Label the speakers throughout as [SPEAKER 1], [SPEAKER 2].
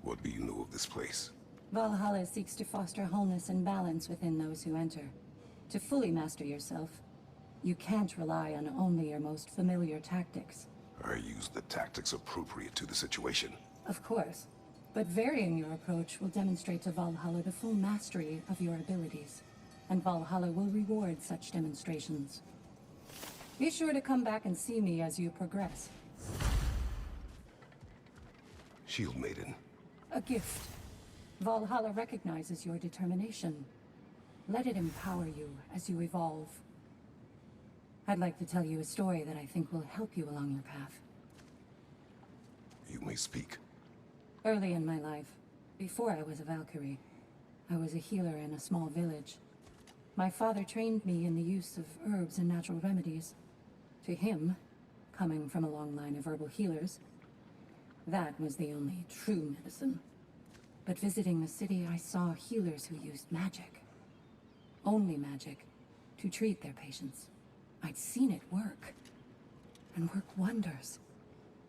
[SPEAKER 1] What do you know of this place?
[SPEAKER 2] Valhalla seeks to foster wholeness and balance within those who enter. To fully master yourself, you can't rely on only your most familiar tactics.
[SPEAKER 1] I use the tactics appropriate to the situation.
[SPEAKER 2] Of course, but varying your approach will demonstrate to Valhalla the full mastery of your abilities, and Valhalla will reward such demonstrations. Be sure to come back and see me as you progress.
[SPEAKER 1] Shield Maiden.
[SPEAKER 2] A gift. Valhalla recognizes your determination. Let it empower you as you evolve. I'd like to tell you a story that I think will help you along your path.
[SPEAKER 1] You may speak.
[SPEAKER 2] Early in my life, before I was a Valkyrie, I was a healer in a small village. My father trained me in the use of herbs and natural remedies. To him, coming from a long line of herbal healers, that was the only true medicine. But visiting the city, I saw healers who used magic. Only magic, to treat their patients. I'd seen it work, and work wonders.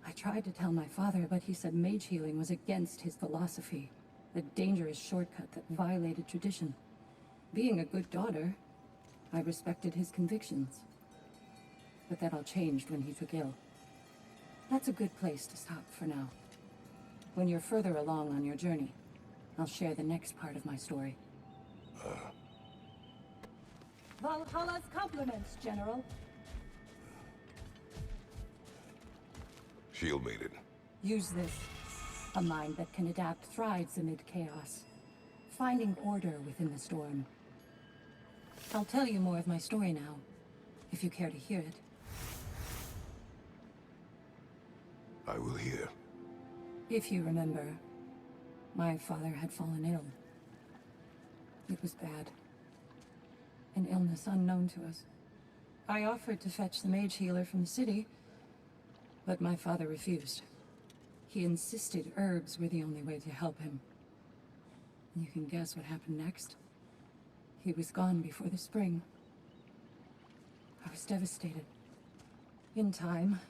[SPEAKER 2] I tried to tell my father, but he said mage healing was against his philosophy, a dangerous shortcut that violated tradition. Being a good daughter, I respected his convictions. But that all changed when he took ill. That's a good place to stop for now. When you're further along on your journey, I'll share the next part of my story. Valhalla's compliments, General.
[SPEAKER 1] Shield Maiden.
[SPEAKER 2] Use this. A mind that can adapt thrives amid chaos, finding order within the storm. I'll tell you more of my story now, if you care to hear it.
[SPEAKER 1] I will hear.
[SPEAKER 2] If you remember, my father had fallen ill. It was bad. An illness unknown to us. I offered to fetch the mage healer from the city, but my father refused. He insisted herbs were the only way to help him. You can guess what happened next. He was gone before the spring. I was devastated. In time,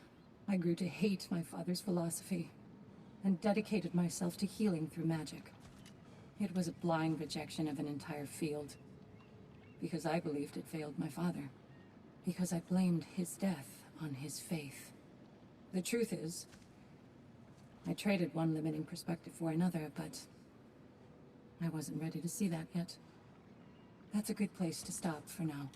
[SPEAKER 2] I grew to hate my father's philosophy, and dedicated myself to healing through magic. It was a blind rejection of an entire field, because I believed it failed my father, because I blamed his death on his faith. The truth is, I traded one limiting perspective for another, but I wasn't ready to see that yet. That's a good place to stop for now.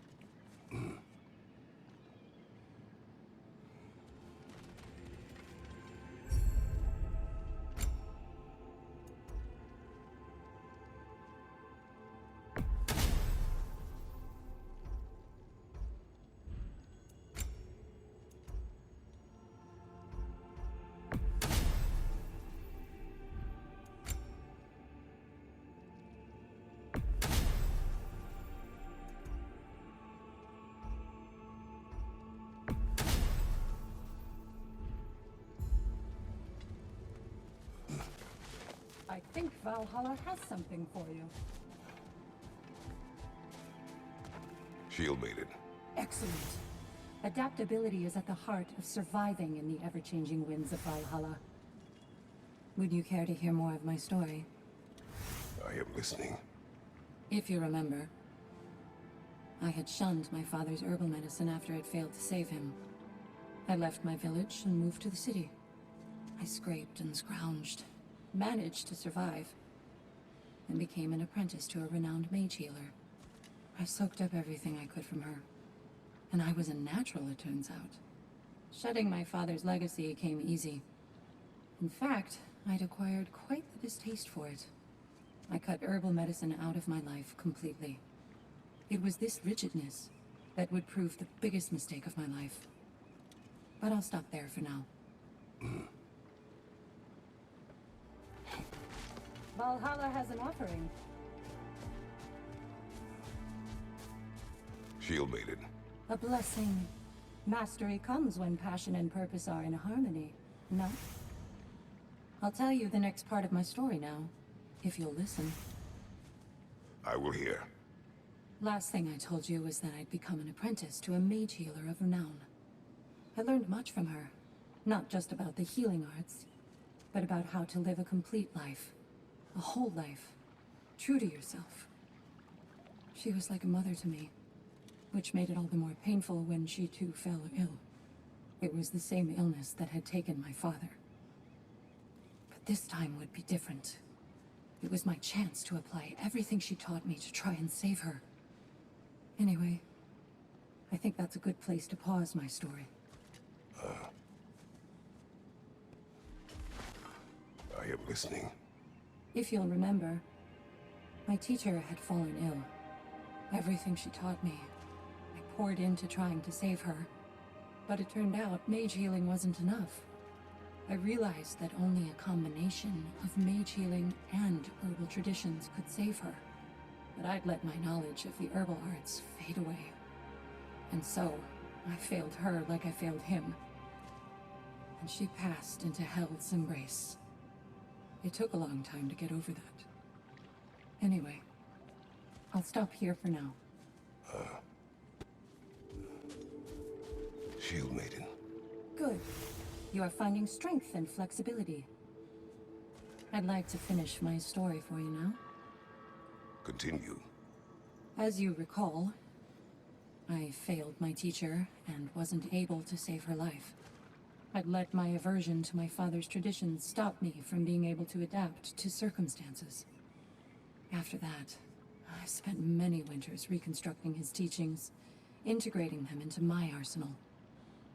[SPEAKER 2] I think Valhalla has something for you.
[SPEAKER 1] Shield Maiden.
[SPEAKER 2] Excellent. Adaptability is at the heart of surviving in the ever-changing winds of Valhalla. Would you care to hear more of my story?
[SPEAKER 1] I am listening.
[SPEAKER 2] If you remember, I had shunned my father's herbal medicine after it failed to save him. I left my village and moved to the city. I scraped and scrounged, managed to survive, and became an apprentice to a renowned mage healer. I soaked up everything I could from her, and I was a natural, it turns out. Shedding my father's legacy came easy. In fact, I'd acquired quite the distaste for it. I cut herbal medicine out of my life completely. It was this rigidness that would prove the biggest mistake of my life. But I'll stop there for now. Valhalla has an offering.
[SPEAKER 1] Shield Maiden.
[SPEAKER 2] A blessing. Mastery comes when passion and purpose are in harmony, no? I'll tell you the next part of my story now, if you'll listen.
[SPEAKER 1] I will hear.
[SPEAKER 2] Last thing I told you was that I'd become an apprentice to a mage healer of renown. I learned much from her, not just about the healing arts, but about how to live a complete life A whole life. True to yourself. She was like a mother to me, which made it all the more painful when she too fell ill. It was the same illness that had taken my father. But this time would be different. It was my chance to apply everything she taught me to try and save her. Anyway, I think that's a good place to pause my story.
[SPEAKER 1] I am listening.
[SPEAKER 2] If you'll remember, my teacher had fallen ill. Everything she taught me, I poured into trying to save her. But it turned out mage healing wasn't enough. I realized that only a combination of mage healing and herbal traditions could save her. But I'd let my knowledge of the herbal arts fade away. And so, I failed her like I failed him. And she passed into 𝗙𝗔𝗖𝗘𝗕𝗢𝗢. It took a long time to get over that. Anyway, I'll stop here for now.
[SPEAKER 1] Shield Maiden.
[SPEAKER 2] Good. You are finding strength and flexibility. I'd like to finish my story for you now.
[SPEAKER 1] Continue.
[SPEAKER 2] As you recall, I failed my teacher and wasn't able to save her life. I'd let my aversion to my father's traditions stop me from being able to adapt to circumstances. After that, I spent many winters reconstructing his teachings, integrating them into my arsenal.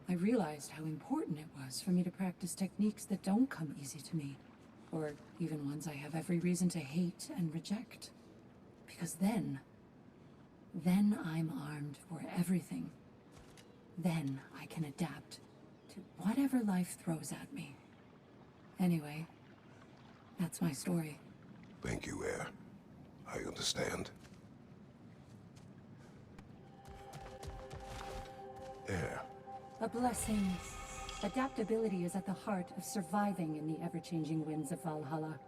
[SPEAKER 2] I realized how important it was for me to practice techniques that don't come easy to me, or even ones I have every reason to hate and reject. Because then I'm armed for everything. Then I can adapt to whatever life throws at me. Anyway, that's my story.
[SPEAKER 1] Thank you, Air. I understand. Air.
[SPEAKER 2] A blessing. Adaptability is at the heart of surviving in the ever-changing winds of Valhalla.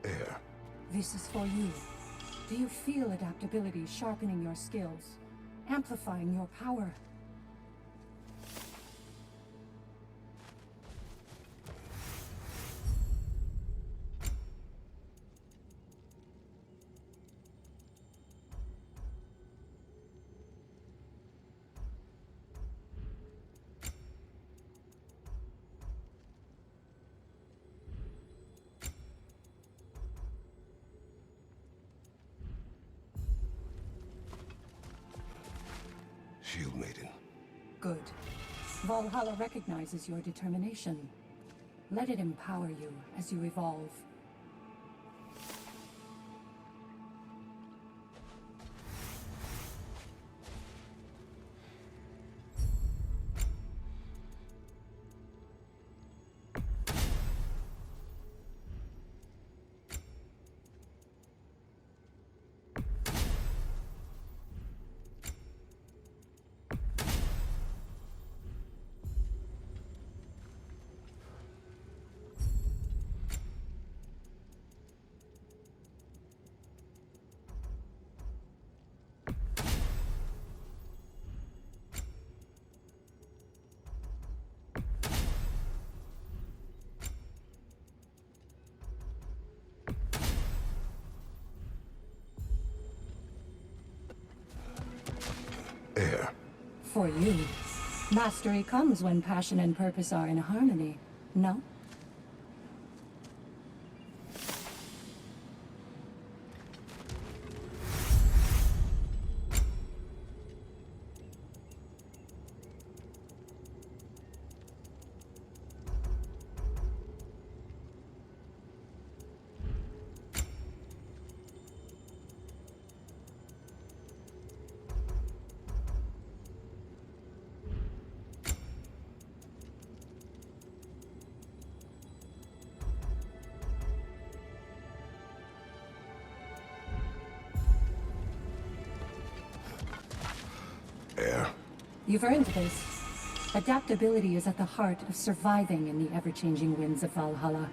[SPEAKER 1] Air.
[SPEAKER 2] This is for you. Do you feel adaptability sharpening your skills, amplifying your power?
[SPEAKER 1] Shield Maiden.
[SPEAKER 2] Good. Valhalla recognizes your determination. Let it empower you as you evolve.
[SPEAKER 1] Air.
[SPEAKER 2] For you, Mastery comes when passion and purpose are in harmony, no? You've earned this. Adaptability is at the heart of surviving in the ever-changing winds of Valhalla.